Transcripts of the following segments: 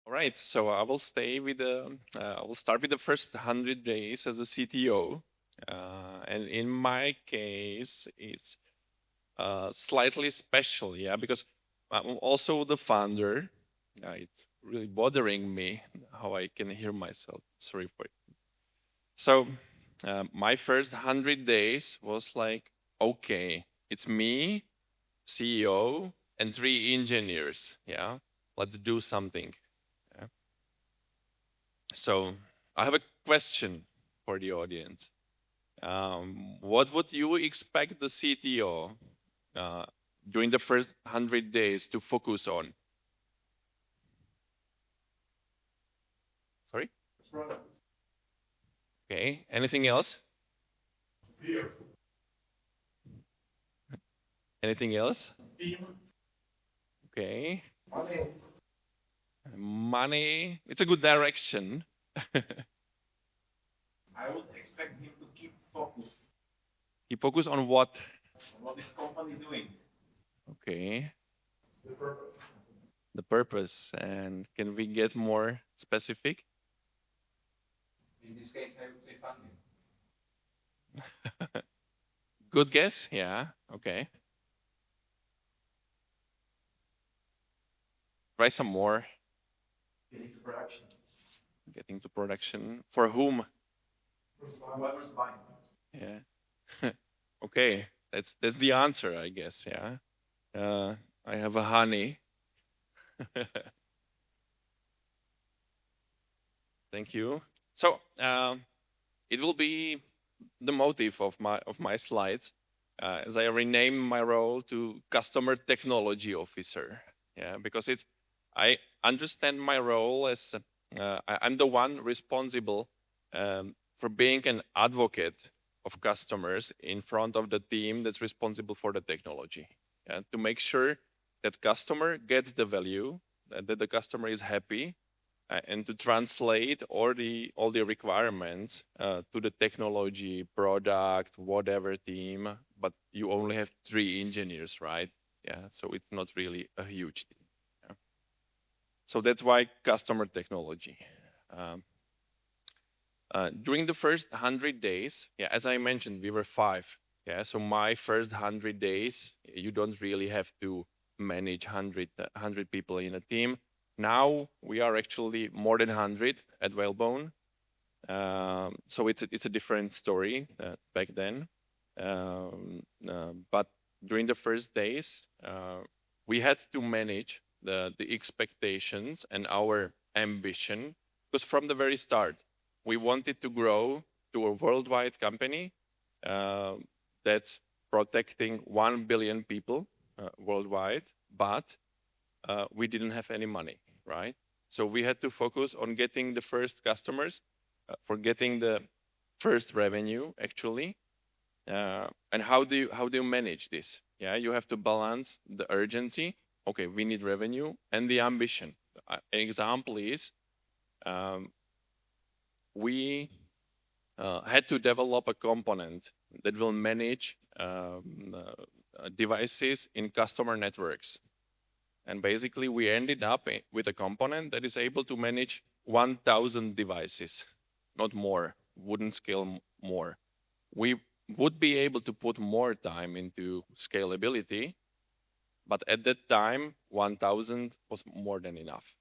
All right, so I will stay with I will start with the first 100 days as a CTO. And in my case, it's slightly special, yeah, because I'm also the founder. It's really bothering me how I can hear myself. Sorry for it. So my first 100 days was like, okay, it's me, CEO, and 3 engineers. Yeah, let's do something. Yeah. So I have a question for the audience. What would you expect the CTO uh, during the first 100 days to focus on? Sorry? Okay. Anything else? Anything else? Okay. Money. It's a good direction. I would expect him to keep focus He focus on what? on what is company doing. Okay. The purpose. The purpose. And can we get more specific? In this case, I would say funding. Good guess. Yeah. Okay. Try some more. Getting to production. Getting to production. For whom? Whoever's buying. Yeah. Okay. That's the answer, I guess. Yeah. I have a honey. Thank you. So it will be the motive of my slides, as I rename my role to customer technology officer. Yeah, because it's I understand my role as I'm the one responsible for being an advocate of customers in front of the team that's responsible for the technology. Yeah, to make sure that customer gets the value, that the customer is happy, and to translate all the requirements to the technology, product, whatever team. But you only have 3 engineers, right? Yeah, so it's not really a huge team. Yeah. So that's why customer technology. Um, during the first 100 days, yeah, as I mentioned, we were 5. Yeah, so my first 100 days, you don't really have to manage 100 people in a team. Now we are actually more than 100 at Whalebone. So it's a different story back then. But during the first days, we had to manage the expectations and our ambition, because from the very start, we wanted to grow to a worldwide company uh, that's protecting 1 billion people worldwide, but we didn't have any money, right? So we had to focus on getting the first customers, for getting the first revenue, actually. And how do you manage this? Yeah, you have to balance the urgency. Okay, we need revenue, and the ambition. An example is we had to develop a component that will manage devices in customer networks. And basically, we ended up with a component that is able to manage 1,000 devices, not more, wouldn't scale more. We would be able to put more time into scalability, but at that time, 1,000 was more than enough.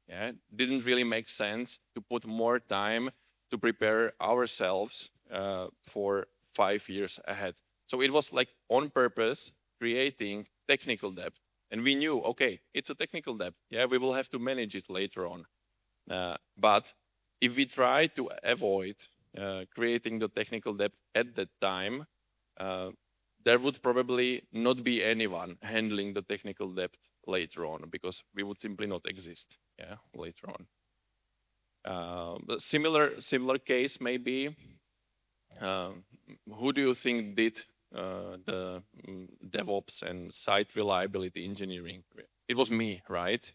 Yeah, it didn't really make sense to put more time to prepare ourselves for 5 years ahead. So it was like on purpose creating technical debt. And we knew, okay, it's a technical debt. Yeah, we will have to manage it later on. But if we try to avoid creating the technical debt at that time, uh, there would probably not be anyone handling the technical debt later on, because we would simply not exist. Yeah, later on. But similar case maybe. Who do you think did the DevOps and site reliability engineering? It was me, right?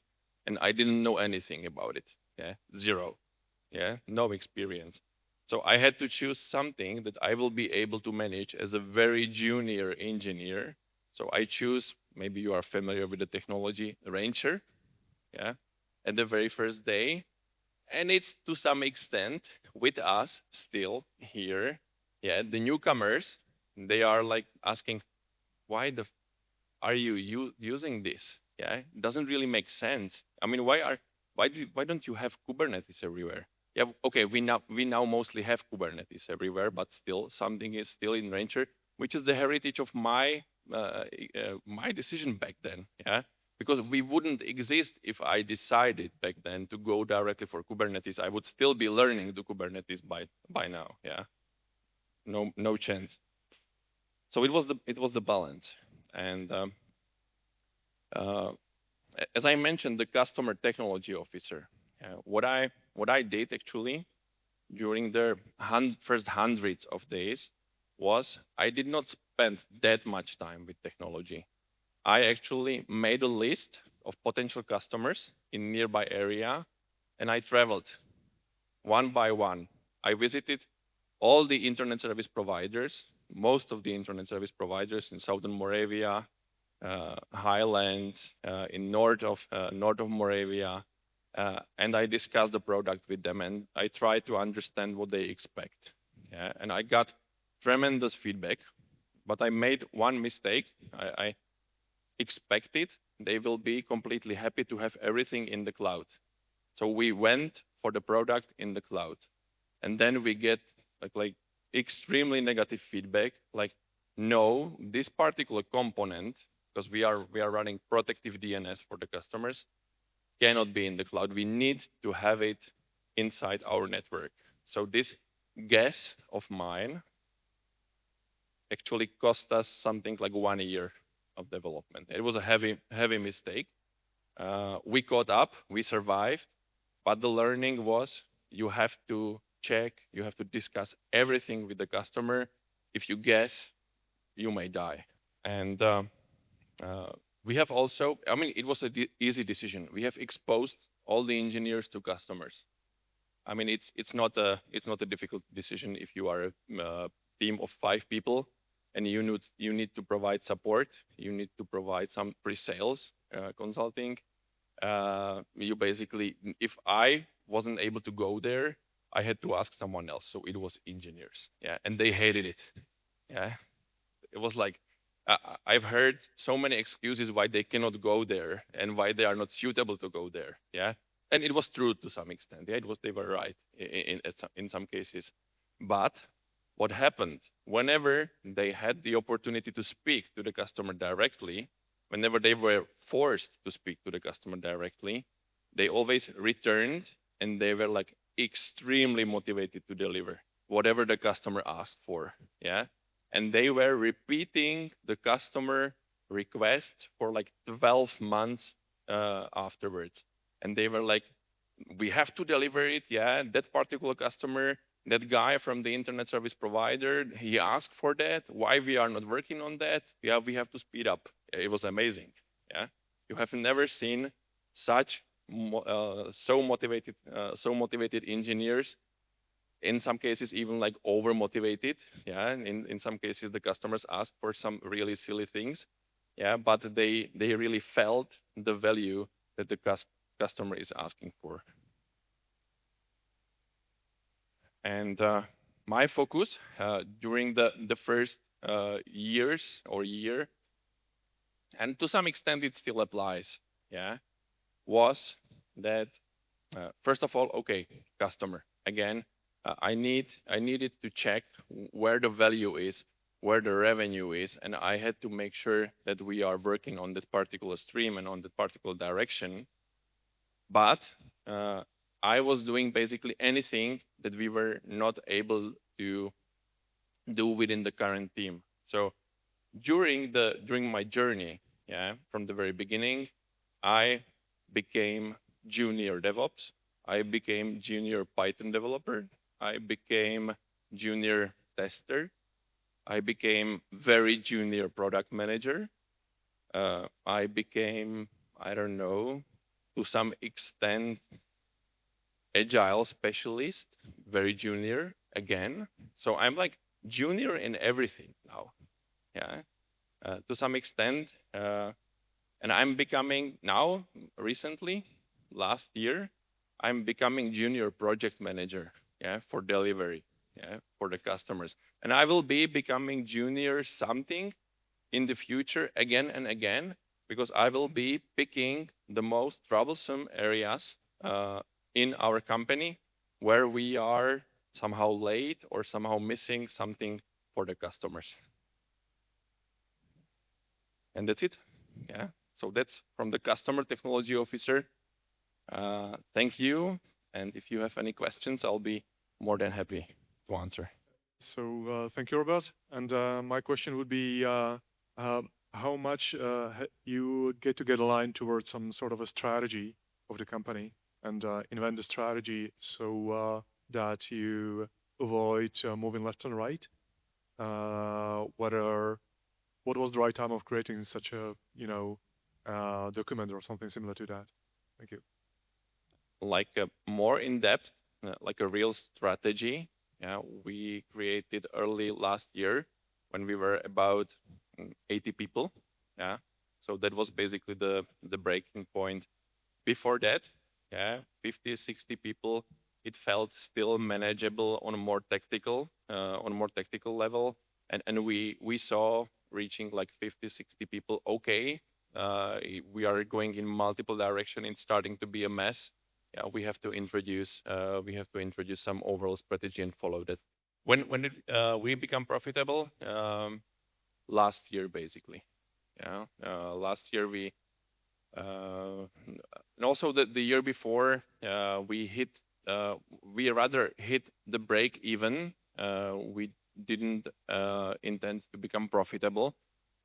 And I didn't know anything about it. Yeah, zero. Yeah, no experience. So I had to choose something that I will be able to manage as a very junior engineer. So I choose, maybe you are familiar with the technology, Ranger. Yeah. at the very first day. And it's to some extent with us still here. Yeah, the newcomers, they are like asking, why are you using this? Yeah, it doesn't really make sense. I mean, why don't you have Kubernetes everywhere? Yeah, okay, we now mostly have Kubernetes everywhere, but still something is still in Rancher, which is the heritage of my decision back then. Yeah, because we wouldn't exist if I decided back then to go directly for Kubernetes. I would still be learning the Kubernetes by now. Yeah, no chance. So it was the balance, and uh, as I mentioned, the customer technology officer. What I did actually during the first hundreds of days was I did not spend that much time with technology. I actually made a list of potential customers in nearby area, and I traveled one by one. I visited all the internet service providers, most of the internet service providers in Southern Moravia, Highlands, in north of Moravia, and I discussed the product with them, and I tried to understand what they expect. Yeah, and I got tremendous feedback, but I made one mistake. I expected they will be completely happy to have everything in the cloud. So we went for the product in the cloud, and then we get like extremely negative feedback, like, no, this particular component, because we are running protective DNS for the customers, cannot be in the cloud. We need to have it inside our network. So this guess of mine actually cost us something like 1 year of development. It was a heavy mistake. We caught up, we survived, but the learning was you have to check, you have to discuss everything with the customer. If you guess, you may die. And uh, we have also, I mean, it was an easy decision. We have exposed all the engineers to customers. I mean, it's not a difficult decision if you are a team of 5 people and you need to provide support, you need to provide some pre-sales consulting. You basically, if I wasn't able to go there, I had to ask someone else. So it was engineers, yeah, and they hated it. Yeah, it was like I've heard so many excuses why they cannot go there and why they are not suitable to go there. Yeah, and it was true to some extent. Yeah, they were right in some cases, but what happened whenever they had the opportunity to speak to the customer directly, whenever they were forced to speak to the customer directly, they always returned and they were like extremely motivated to deliver whatever the customer asked for. Yeah, and they were repeating the customer request for like 12 months afterwards, and they were like, we have to deliver it. Yeah, that particular customer, that guy from the internet service provider, he asked for that. Why we are not working on that? Yeah, we have to speed up. It was amazing. Yeah, you have never seen such so motivated engineers, in some cases even like over motivated. Yeah, in some cases the customers ask for some really silly things. Yeah, but they really felt the value that the customer is asking for. And my focus during the first years or year, and to some extent it still applies, yeah, was that first of all, okay, customer again, I needed to check where the value is, where the revenue is, and I had to make sure that we are working on that particular stream and on that particular direction. But I was doing basically anything that we were not able to do within the current team. So during my journey, yeah, from the very beginning, I became junior DevOps. I became junior Python developer. I became junior tester. I became very junior product manager. I became, I don't know, to some extent, agile specialist, very junior again. So I'm like junior in everything now. Yeah, to some extent, and I'm becoming now recently. last year, I'm becoming junior project manager, yeah, for delivery, yeah, for the customers. And I will be becoming junior something in the future again and again, because I will be picking the most troublesome areas in our company where we are somehow late or somehow missing something for the customers. And that's it. Yeah. So that's from the customer technology officer. Thank you. And if you have any questions, I'll be more than happy to answer. So thank you, Robert. And my question would be, how much you get aligned towards some sort of a strategy of the company and invent a strategy so that you avoid moving left and right? What was the right time of creating such a document or something similar to that? Thank you. Like a more in depth, like a real strategy. Yeah, we created early last year when we were about 80 people. Yeah, so that was basically the breaking point. Before that, yeah, 50, 60 people. It felt still manageable on a more tactical level, and we saw reaching like 50, 60 people. Okay, we are going in multiple direction. It's starting to be a mess. Yeah, we have to introduce some overall strategy and follow that. We become profitable, last year basically. Yeah, last year and also the year before, we rather hit the break even. We didn't intend to become profitable,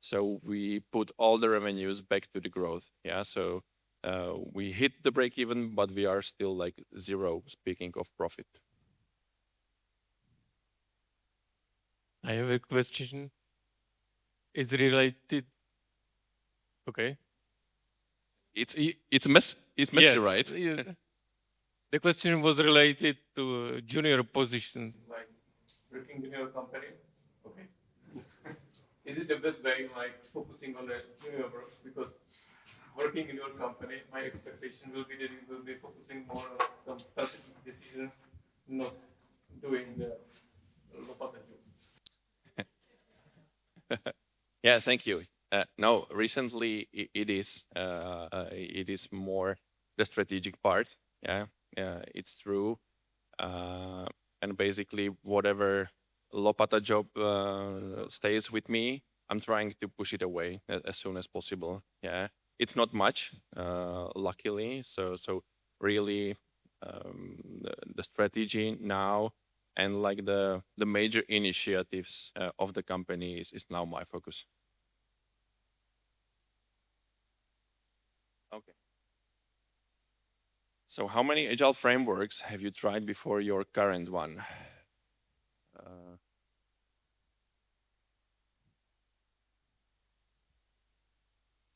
so we put all the revenues back to the growth. Yeah, so we hit the break even, but we are still like zero. Speaking of profit, I have a question. Is related. Okay. it's messy, Yes, right? yes. The question was related to junior positions. Like working in your company. Okay. Is it the best way, like focusing on the junior work? Because working in your company, my expectation will be that you will be focusing more on some strategic decisions, not doing the lopata jobs. Yeah, thank you. No, recently it is more the strategic part. Yeah, it's true. And basically, whatever Lopata job stays with me, I'm trying to push it away as soon as possible. Yeah, it's not much, luckily. So really, the strategy now and like the major initiatives of the company is now my focus. Okay. So how many agile frameworks have you tried before your current one?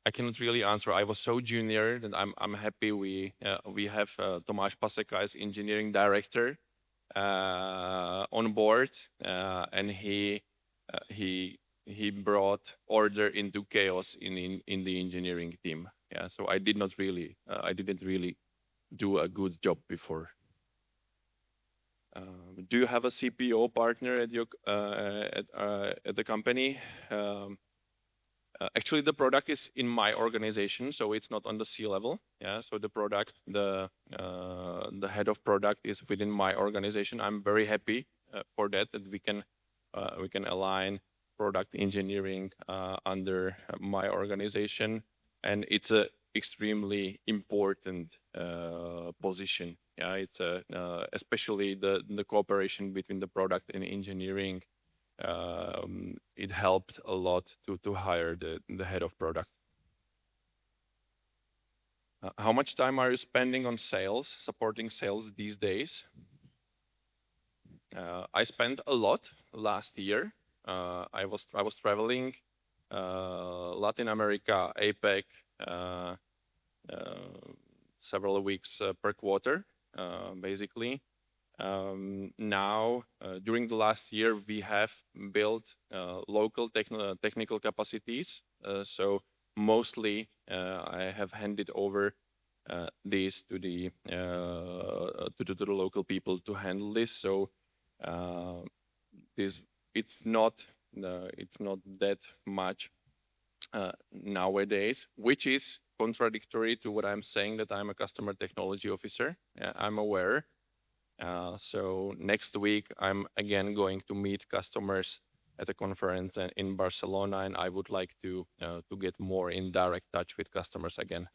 I cannot really answer. I was so junior that I'm happy we have Tomáš Paseka as engineering director on board, and he brought order into chaos in the engineering team. Yeah, so I didn't really do a good job before. Do you have a CPO partner at your at the company? Actually, the product is in my organization, so it's not on the C level. Yeah, so the head of product is within my organization. I'm very happy for that we can align product engineering under my organization, and it's a extremely important position. Yeah, it's especially the cooperation between the product and engineering. It helped a lot to hire the head of product. How much time are you spending on sales, supporting sales these days? I spent a lot last year. I was traveling Latin America, APEC, several weeks per quarter, basically. Now, during the last year, we have built local technical capacities. So mostly, I have handed over this to the local people to handle this. So this it's not that much nowadays, which is contradictory to what I'm saying that I'm a customer technology officer. I'm aware. So next week I'm again going to meet customers at a conference in Barcelona, and I would like to get more in direct touch with customers again.